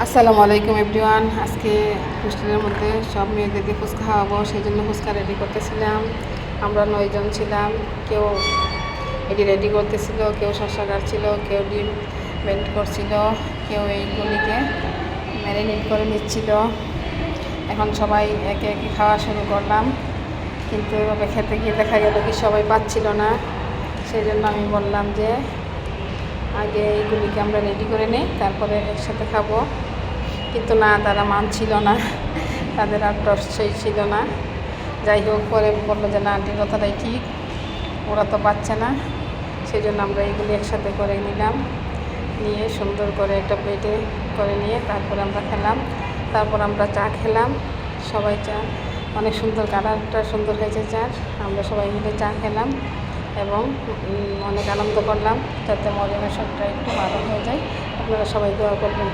আসসালামু আলাইকুম এভরিওয়ান। আজকে হোস্টেলের মধ্যে সব মেয়েদেরকে ফুচকা খাওয়াবো, সেই জন্য ফুচকা রেডি করতেছিলাম। আমরা 9 জন ছিলাম। কেউ এটি রেডি করতেছিল, কেউ শসা কাটছিল, কেউ ডিম বেন্ড করছিল, কেউ এইগুলিকে ম্যারিনেট করে নিচ্ছিল। এখন সবাই একে একে খাওয়া শুরু করলাম, কিন্তু এভাবে খেতে গিয়ে দেখা গেল কি সবাই পাচ্ছিল না। সেই জন্য আমি বললাম যে আগে এইগুলিকে আমরা রেডি করে নিই, তারপরে একসাথে খাবো। কিন্তু না, তারা মানছিল না, তাদের আর টর্চই ছিল না। যাই হোক, পরে বললো যে না, আন্টির কথাটাই ঠিক, ওরা তো পাচ্ছে না। সেই জন্য আমরা এইগুলি একসাথে করে নিলাম, নিয়ে সুন্দর করে একটা প্লেটে করে নিয়ে তারপর আমরা খেলাম। তারপর আমরা চা খেলাম, সবাই চা, অনেক সুন্দর, কালারটা সুন্দর হয়েছে চার। আমরা সবাই মিলে চা খেলাম এবং অনেক আনন্দ করলাম, যাতে মরিমের সবটা একটু ভালো হয়ে যায়। আপনারা সবাই দোয়া করবেন।